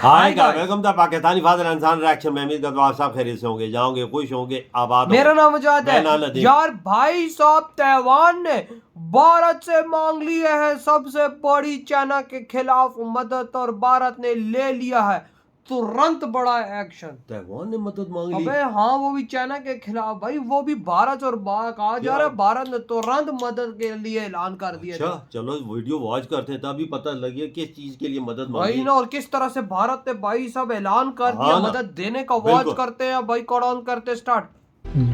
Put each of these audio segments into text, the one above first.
Hi guys, welcome to Pakistani father इंसान reaction में। उम्मीद करता हूं आप सब खैरियत से होंगे, जाओगे, खुश होंगे, आबाद होंगे। मेरा नाम मुजाहिद है। यार भाई साहब, ताइवान ने भारत से मांग ली है सबसे बड़ी चाइना के खिलाफ मदद और भारत ने ले लिया है तुरंत बड़ा एक्शन। ताइवान ने मदद मांग ली? अबे हाँ, वो भी चाइना के खिलाफ भाई, वो भी भारत और कहा जा रहा है भारत ने तुरंत मदद के लिए ऐलान कर दिया। अच्छा, चलो वीडियो वॉच करते हैं तभी पता लगे किस चीज के लिए मदद मांगी भाई ना, और किस तरह से भारत ने भाई सब ऐलान कर दिया मदद देने का। वॉच करते हैं भाई, कॉल ऑन करते स्टार्ट।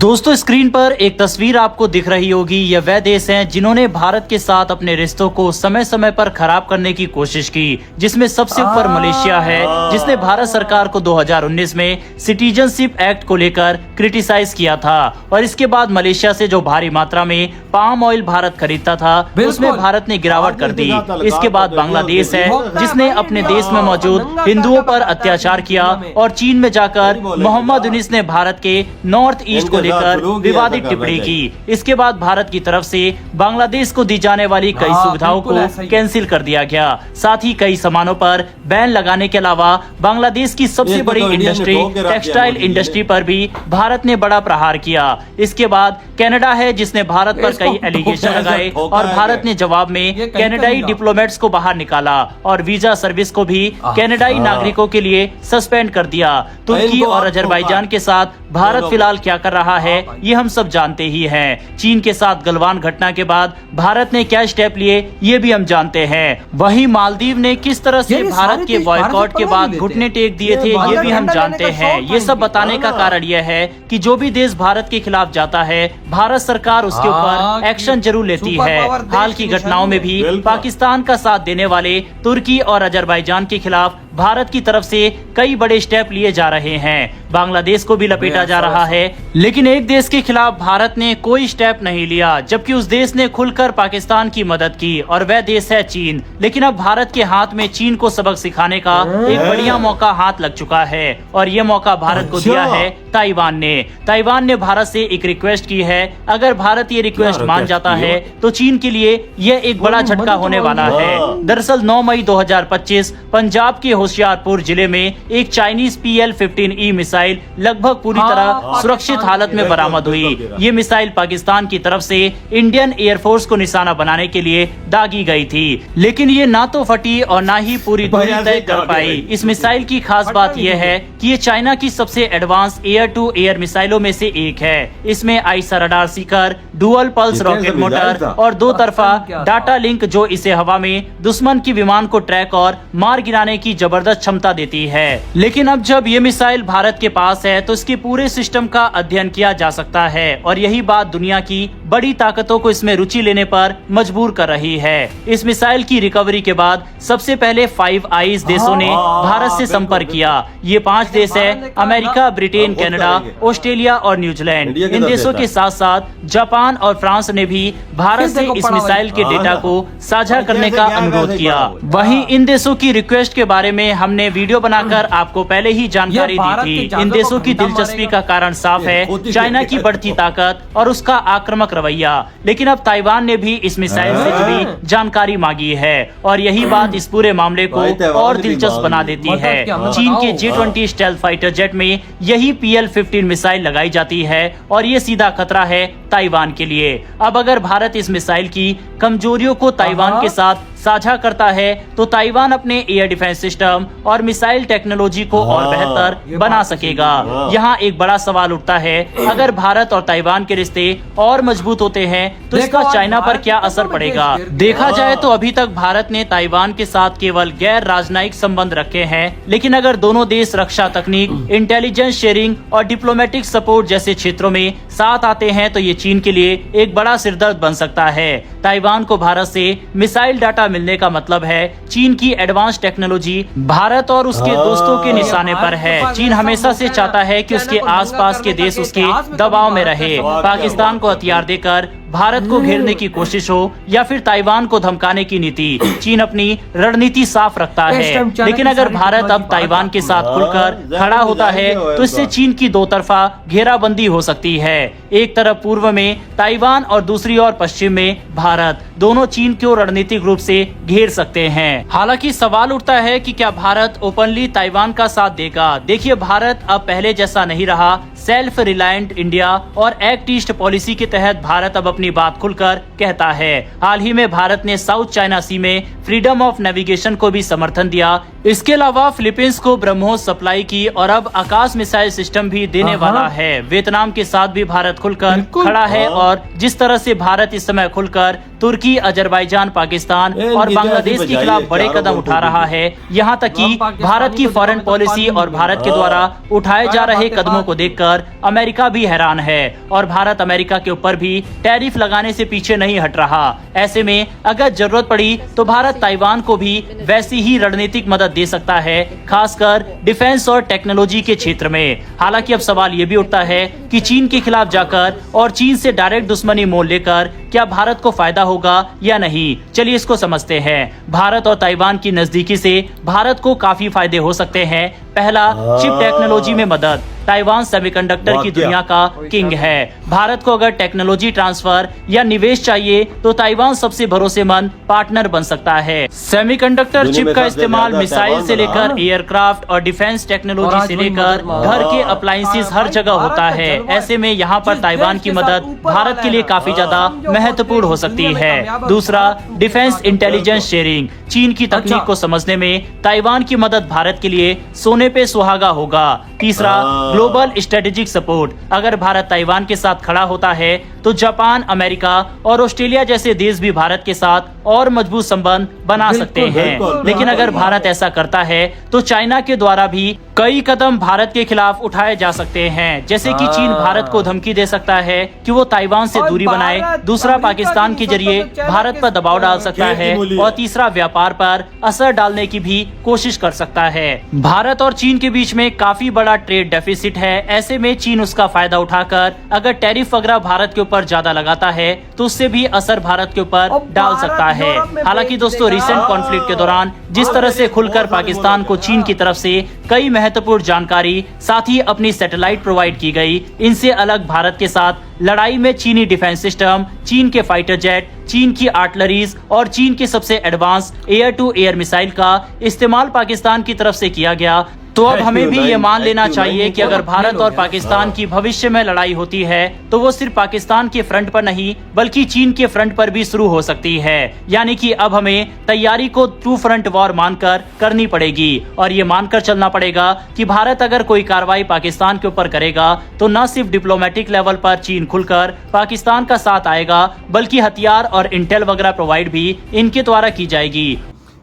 दोस्तों, स्क्रीन पर एक तस्वीर आपको दिख रही होगी। ये वह देश हैं जिन्होंने भारत के साथ अपने रिश्तों को समय समय पर खराब करने की कोशिश की, जिसमें सबसे ऊपर मलेशिया है, जिसने भारत सरकार को 2019 में सिटीजनशिप एक्ट को लेकर क्रिटिसाइज किया था। और इसके बाद मलेशिया से जो भारी मात्रा में पाम ऑयल भारत खरीदता था, उसमें भारत ने गिरावट कर दी। इसके बाद बांग्लादेश है, जिसने अपने देश में मौजूद हिंदुओं पर अत्याचार किया। और चीन में जाकर मोहम्मद यूनिस ने भारत के नॉर्थ ईस्ट को लेकर विवादित टिप्पणी की। इसके बाद भारत की तरफ से बांग्लादेश को दी जाने वाली कई सुविधाओं को कैंसिल कर दिया गया। साथ ही कई सामानों पर बैन लगाने के अलावा बांग्लादेश की सबसे बड़ी इंडस्ट्री टेक्सटाइल इंडस्ट्री पर भी भारत ने बड़ा प्रहार किया। इसके बाद कनाडा है, जिसने भारत पर कई एलिगेशन लगाए और भारत ने जवाब में कनाडाई डिप्लोमेट्स को बाहर निकाला और वीजा सर्विस को भी कनाडाई नागरिकों के लिए सस्पेंड कर दिया। तुर्की और अजरबैजान के साथ भारत फिलहाल क्या कर रहा है ये हम सब जानते ही हैं। चीन के साथ गलवान घटना के बाद भारत ने क्या स्टेप लिए ये भी हम जानते हैं। वहीं मालदीव ने किस तरह से भारत के बॉयकॉट के बाद घुटने टेक दिए थे ये भी हम जानते हैं। ये सब बताने का कारण यह है कि जो भी देश भारत के खिलाफ जाता है, भारत सरकार उसके ऊपर एक्शन जरूर लेती है। हाल की घटनाओं में भी पाकिस्तान का साथ देने वाले तुर्की और अजरबैजान के खिलाफ भारत की तरफ से कई बड़े स्टेप लिए जा रहे हैं। बांग्लादेश को भी लपेटा जा रहा है, लेकिन एक देश के खिलाफ भारत ने कोई स्टेप नहीं लिया, जबकि उस देश ने खुलकर पाकिस्तान की मदद की, और वह देश है चीन। लेकिन अब भारत के हाथ में चीन को सबक सिखाने का एक बढ़िया मौका हाथ लग चुका है, और ये मौका भारत को दिया है ताइवान ने। ताइवान ने भारत से एक रिक्वेस्ट की है। अगर भारत ये रिक्वेस्ट मान जाता है तो चीन के लिए यह एक बड़ा झटका होने वाला है। दरअसल 9 मई 2025 पंजाब के होशियारपुर जिले में एक चाइनीज PL-15E मिसाइल लगभग पूरी तरह सुरक्षित हालत में बरामद हुई। ये मिसाइल पाकिस्तान की तरफ से इंडियन एयरफोर्स को निशाना बनाने के लिए दागी गई थी, लेकिन ये ना तो फटी और ना ही पूरी दूरी तय कर पाई। इस मिसाइल की खास बात यह है कि ये चाइना की सबसे एडवांस एयर टू एयर मिसाइलों में से एक है। इसमें I saw radar Sikar, dual pulse rocket motor और 2 तरफा डाटा लिंक, जो इसे हवा में दुश्मन की विमान को ट्रैक और मार गिराने की जबरदस्त क्षमता देती है। लेकिन अब जब ये मिसाइल भारत के पास है तो इसके पूरे सिस्टम का अध्ययन किया जा सकता है, और यही बात दुनिया की बड़ी ताकतों को इसमें रुचि लेने पर मजबूर कर रही है। इस मिसाइल की रिकवरी के बाद सबसे पहले 5 आईज देशों ने भारत से संपर्क किया। ये 5 देश है अमेरिका, ब्रिटेन, कनाडा, ऑस्ट्रेलिया और न्यूजीलैंड। इन देशों के साथ साथ जापान और फ्रांस ने भी भारत से इस मिसाइल के डेटा को साझा करने का अनुरोध किया। वहीं इन देशों की रिक्वेस्ट के बारे में हमने वीडियो बनाकर आपको पहले ही जानकारी दी थी। इन देशों की दिलचस्पी का कारण साफ है, चाइना की बढ़ती ताकत और उसका आक्रामक रवैया। लेकिन अब ताइवान ने भी इस मिसाइल से जुड़ी जानकारी मांगी है, और यही बात इस पूरे मामले को और दिलचस्प बना देती है। चीन के J-20 स्टेल्थ फाइटर जेट में यही PL-15 मिसाइल लगाई जाती है, और ये सीधा खतरा है ताइवान के लिए। अब अगर भारत इस मिसाइल की कमजोरियों को ताइवान के साथ साझा करता है तो ताइवान अपने एयर डिफेंस सिस्टम और मिसाइल टेक्नोलॉजी को और बेहतर बना सकेगा। यहाँ एक बड़ा सवाल उठता है, अगर भारत और ताइवान के रिश्ते और मजबूत होते हैं तो इसका चाइना पर क्या असर पड़ेगा। देखा जाए तो अभी तक भारत ने ताइवान के साथ केवल गैर राजनयिक संबंध रखे हैं, लेकिन अगर दोनों देश रक्षा तकनीक, इंटेलिजेंस शेयरिंग और डिप्लोमेटिक सपोर्ट जैसे क्षेत्रों में साथ आते हैं तो ये चीन के लिए एक बड़ा सिरदर्द बन सकता है। ताइवान को भारत से मिसाइल डाटा मिलने का मतलब है चीन की एडवांस टेक्नोलॉजी भारत और उसके दोस्तों के निशाने पर है। चीन हमेशा से चाहता है कि उसके आसपास के देश उसके दबाव में रहे। पाकिस्तान को हथियार देकर भारत को घेरने की कोशिश हो या फिर ताइवान को धमकाने की नीति, चीन अपनी रणनीति साफ रखता है। लेकिन अगर भारत अब ताइवान के साथ खुलकर खड़ा होता है तो इससे चीन की दो तरफा घेराबंदी हो सकती है। एक तरफ पूर्व में ताइवान और दूसरी ओर पश्चिम में भारत, दोनों चीन को रणनीतिक रूप से घेर सकते हैं। हालांकि सवाल उठता है कि क्या भारत ओपनली ताइवान का साथ देगा। देखिए, भारत अब पहले जैसा नहीं रहा। सेल्फ रिलायंट इंडिया और एक्ट ईस्ट पॉलिसी के तहत भारत अब अपनी बात खुलकर कहता है। हाल ही में भारत ने साउथ चाइना सी में फ्रीडम ऑफ नेविगेशन को भी समर्थन दिया। इसके अलावा फिलीपींस को ब्रह्मोस सप्लाई की और अब आकाश मिसाइल सिस्टम भी देने वाला है। वियतनाम के साथ भी भारत खुलकर खड़ा है और जिस तरह से भारत इस समय खुलकर तुर्की, अजरबैजान, पाकिस्तान और बांग्लादेश के खिलाफ बड़े कदम उठा रहा है, यहाँ तक कि भारत की फॉरेन पॉलिसी और भारत के द्वारा उठाए जा रहे कदमों को देखकर अमेरिका भी हैरान है और भारत अमेरिका के ऊपर भी टैरिफ लगाने से पीछे नहीं हट रहा। ऐसे में अगर जरूरत पड़ी तो भारत ताइवान को भी वैसी ही रणनीतिक मदद दे सकता है, खासकर डिफेंस और टेक्नोलॉजी के क्षेत्र में। हालांकि अब सवाल ये भी उठता है कि चीन के खिलाफ जाकर और चीन से डायरेक्ट दुश्मनी मोल लेकर क्या भारत को फायदा होगा या नहीं। चलिए इसको समझते हैं। भारत और ताइवान की नजदीकी से भारत को काफी फायदे हो सकते हैं। पहला, चिप टेक्नोलॉजी में मदद। ताइवान सेमीकंडक्टर की दुनिया का किंग है। भारत को अगर टेक्नोलॉजी ट्रांसफर या निवेश चाहिए तो ताइवान सबसे भरोसेमंद पार्टनर बन सकता है। सेमीकंडक्टर चिप का इस्तेमाल मिसाइल से लेकर एयरक्राफ्ट और डिफेंस टेक्नोलॉजी से लेकर घर के अप्लायंसेस हर जगह होता है। ऐसे में यहाँ पर ताइवान की मदद भारत के लिए काफी ज्यादा महत्वपूर्ण हो सकती है। दूसरा, डिफेंस इंटेलिजेंस शेयरिंग। चीन की तकनीक को समझने में ताइवान की मदद भारत के लिए सोने पे सुहागा होगा। तीसरा, ग्लोबल स्ट्रेटेजिक सपोर्ट। अगर भारत ताइवान के साथ खड़ा होता है तो जापान, अमेरिका और ऑस्ट्रेलिया जैसे देश भी भारत के साथ और मजबूत संबंध बना सकते हैं। लेकिन अगर भारत ऐसा करता है तो चाइना के द्वारा भी कई कदम भारत के खिलाफ उठाए जा सकते हैं। जैसे कि चीन भारत को धमकी दे सकता है कि वो ताइवान से दूरी बनाए। दूसरा, पाकिस्तान के जरिए भारत पर दबाव डाल सकता है। और तीसरा, व्यापार पर असर डालने की भी कोशिश कर सकता है। भारत और चीन के बीच में काफी बड़ा ट्रेड डेफिसिट है। ऐसे में चीन उसका फायदा उठाकर अगर टैरिफ वगैरह भारत के ऊपर ज्यादा लगाता है तो उससे भी असर भारत के ऊपर डाल सकता है। हालांकि दोस्तों, रिसेंट कॉन्फ्लिक्ट के दौरान जिस तरह से खुलकर पाकिस्तान को चीन की तरफ से कई महत्वपूर्ण जानकारी, साथ ही अपनी सैटेलाइट प्रोवाइड की गई, इनसे अलग भारत के साथ लड़ाई में चीनी डिफेंस सिस्टम, चीन के फाइटर जेट, चीन की आर्टिलरीज और चीन के सबसे advance air to air missile का इस्तेमाल पाकिस्तान की तरफ से किया गया। तो अब हमें भी ये मान लेना चाहिए कि अगर भारत और पाकिस्तान की भविष्य में लड़ाई होती है तो वो सिर्फ पाकिस्तान के फ्रंट पर नहीं बल्कि चीन के फ्रंट पर भी शुरू हो सकती है। यानी कि अब हमें तैयारी को टू फ्रंट वॉर मानकर करनी पड़ेगी और ये मानकर चलना पड़ेगा कि भारत अगर कोई कार्रवाई पाकिस्तान के ऊपर करेगा तो न सिर्फ डिप्लोमेटिक लेवल पर चीन खुलकर पाकिस्तान का साथ आएगा बल्कि हथियार और इंटेल वगैरह प्रोवाइड भी इनके द्वारा की जाएगी।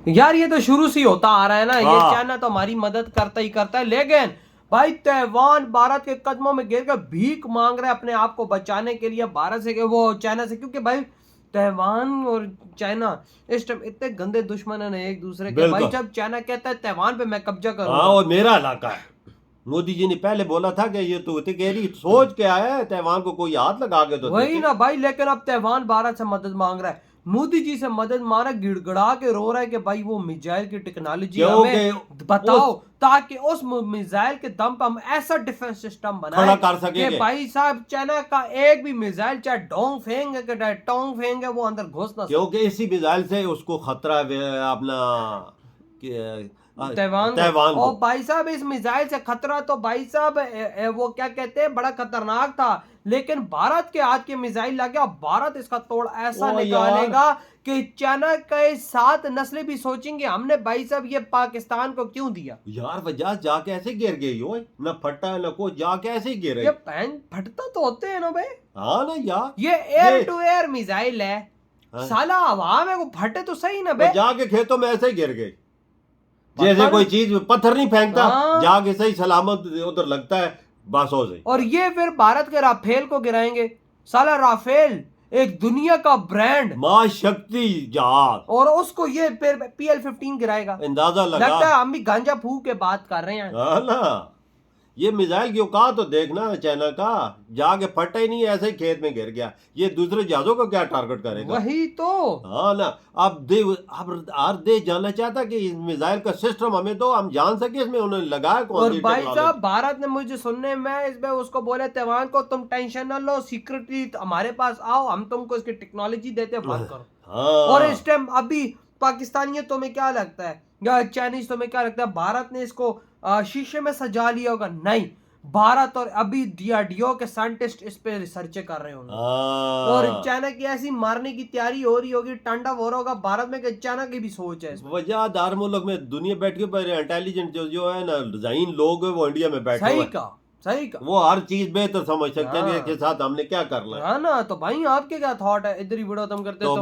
यार ये तो शुरू से होता आ रहा है ना, ये चाइना तो हमारी मदद करता ही करता है। लेकिन भाई ताइवान भारत के कदमों में गिर कर भीख मांग रहा है अपने आप को बचाने के लिए भारत से, वो चाइना से, क्योंकि भाई ताइवान और चाइना इस टाइम इतने गंदे दुश्मन है एक दूसरे के। भाई जब चाइना कहता है ताइवान पे मैं कब्जा करूंगा और मेरा इलाका है, मोदी जी ने पहले बोला था कि ये तो तेरी सोच के आया है, ताइवान को कोई हाथ लगा के तो वही ना भाई। लेकिन अब ताइवान भारत से मदद मांग रहा है, मोदी जी से मदद मांग रहा है, गिड़गड़ा के रो रहा है कि भाई वो मिसाइल की टेक्नोलॉजी हमें बताओ ताकि उस मिसाइल के दम पर हम ऐसा डिफेंस सिस्टम बनाए कर सके कि भाई साहब चाइना का एक भी मिसाइल चाहे डोंग फेंग है चाहे टोंग फेंग है वो अंदर घुस ना, क्योंकि इसी मिसाइल से उसको खतरा अपना ताइवान और भाई साहब इस मिसाइल से खतरा तो भाई साहब वो क्या कहते हैं बड़ा खतरनाक था। लेकिन भारत के हाथ के मिसाइल लगे और भारत इसका तोड़ ऐसा निकालेगा कि चाइना के साथ नस्लें भी सोचेंगे हमने भाई साहब ये पाकिस्तान को क्यों दिया। यार वजह जाके ऐसे गिर गई हो, न फटा न को जाके ऐसे गिर ये पैन फटता तो होते हैं ना भाई। हाँ ना यार, ये एयर टू एयर मिसाइल है साला, हवा में वो फटे तो सही ना भाई, जाके खेतों में ऐसे गिर गई जैसे कोई चीज पत्थर नहीं फेंकता, जाके सही सलामत उधर लगता है बासों से। और ये फिर भारत के राफेल को गिराएंगे। साला राफेल एक दुनिया का ब्रांड, मां शक्ति जहाज, और उसको ये फिर PL-15 गिराएगा। अंदाजा लगा, लगता है हम भी गांजा फूक के बात कर रहे हैं। ना ये मिसाइल की औकात तो देखना चाइना का, जाके फटा ही नहीं, ऐसे ही खेत में गिर गया। ये दूसरे जहाजों को क्या टारगेट करेगा? वही तो। हाँ ना। अब हर देश जानना चाहता कि इस मिसाइल का सिस्टम हमें तो हम जान सके इसमें उन्होंने लगाया कौन और सी भाई टेक्नोलॉजी। साहब भारत ने मुझे सुनने में इसमें उसको बोले तैवान को तुम टेंशन ना लो, सीक्रेटली हमारे पास आओ, हम तुमको इसकी टेक्नोलॉजी देते हैं, बात करो। हाँ। और इस टाइम अभी पाकिस्तानियों तुम्हें क्या लगता है या चाइनीज तुम्हें क्या लगता है भारत ने इसको शीशे में सजा लिया होगा? नहीं, भारत और अभी डीआरडीओ के साइंटिस्ट इस पे रिसर्च कर रहे होंगे। और हाँ। चाइना की ऐसी मारने की तैयारी हो रही होगी, टांडा हो रहा होगा भारत में कि चाइना की भी सोच है इसमें। वजहदार मुल्क में दुनिया बैठ के पर इंटेलिजेंट जो है ना जहीन लोग है वो इंडिया में बैठे हुए सही हैं। कहा, सही कहा। वो हर चीज बेहतर समझ सकते हैं कि हाँ। इसके साथ हमने क्या करना है। हाँ ना, तो भाई आपके क्या थॉट है? इधर ही वीडियो तुम करते तो तो